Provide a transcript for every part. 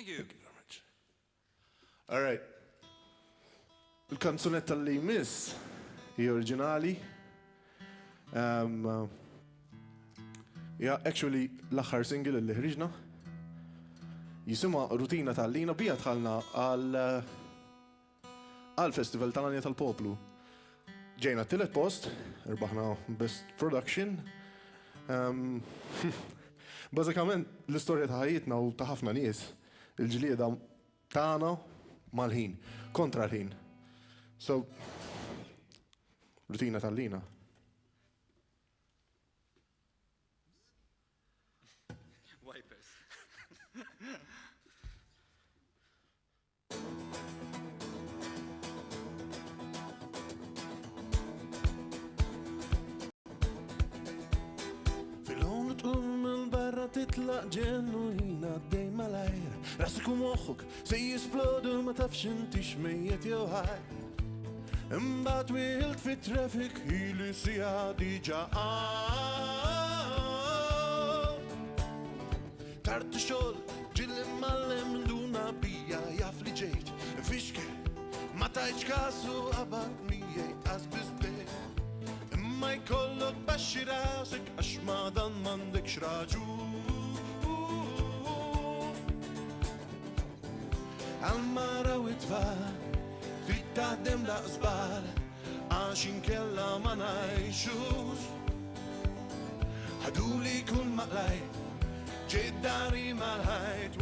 Thank you. Thank you very much. All right. Il-kanzunetta li jmiss hija oriġinali. Ja, actually, l-aħħar single li ħriġna. Jisimha Rutina tal-lina bija tħallna għal-Festival tal-Anja tal-Poplu. Ġejna t-tielet post, irbaħna Best Production. Bażikament l-istorja ta' ħajjitna u ta' ħafna nies il-ġlieda tagħna mal-ħin, kontra l-ħin. So, Rutina tal-lina. Wipers. Fil-ħon tqum il-barra titlaq ġenwina dej malajr. Rasik u moħħuk se jisplodu ma tafx inti xmejjet jew ħaj. Imbagħad wieħed fit-traffic ili sija diġà Tard xogħol ġilli mallem nduna bija jaf li ġejt fixkel ma tajtx kasu qabad miegħi qas biżbejt. Imma jkollok baxxi rasek għax ma dan m'għandekx raġun. Għal-mara u t-tfal trid taħdem daqsbal għax inkella ma ngħixux. Ħaduli kull maqlajt ġejt dari mal-ħajt.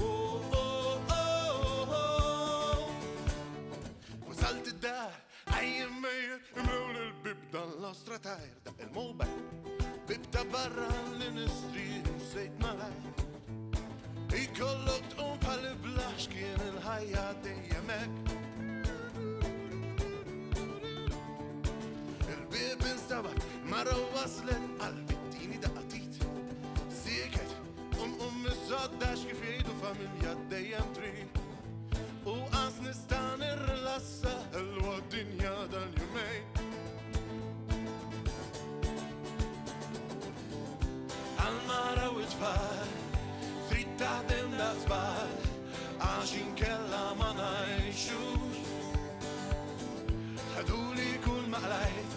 Wasalt id-dar għajjem mejjet imrew l-bib dan l-ostra tajr daq il-mobile bib ta' barra l-inistri sejt malajt. Ikollok tqum bħal-blax kien il-ħajja dejjem hekk. Il-bib instabat mara waslet għal-bittini daqatit. Sieket mis-soddax kif jgħidu familja dejjem trid. U qas nista' nirrilassa ħelwa d-dinja dal-jumejn. Għal-mara u t-tfal trid taħdem daqsbal għax inkella ma ngħixux. Ħaduli kull maqlajt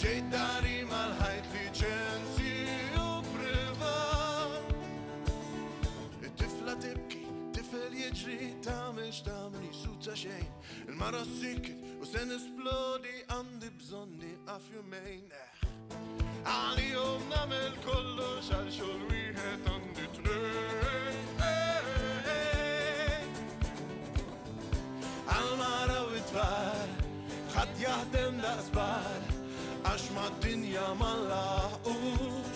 ġejt dari mal-ħajt liċenzji u privat. It-tifla tibki, tifel jiġri tagħmel x'tagħmel jisuta xejn. Il-mara sikket u se nisplodi għandi bżonn nieqaf jumejn. Għalihom nagħmel kollox għal xogħol wieħed għandi tnejn. Għal-mara u t-tfal ħadd jaħdem daqsbal għax mad-dinja ma nlaħqux.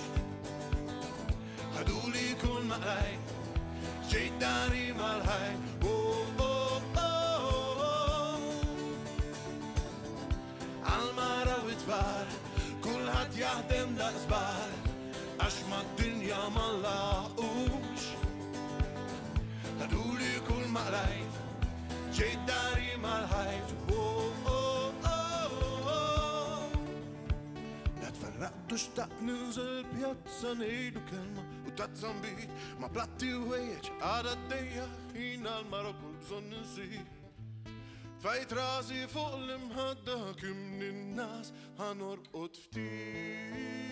Ħaduli kull maqlajt ġejt dari mal-ħajt. Għal-mara u t-tfal kulħadd jaħdem daqsbal għax mad-dinja ma nlaħqux. Ħaduli kull maqlajt ġejt dari mal-ħajt. Tfarraqtu xtaqt ninżel pjazza ngħidu kelma u tazzan bit ma platti u ħwejjeġ għada d-dejja ħina l-Marokku bżonn insir. Tfajt rasi fuq l-imħadda kim nin-nas ħanorqod ftit.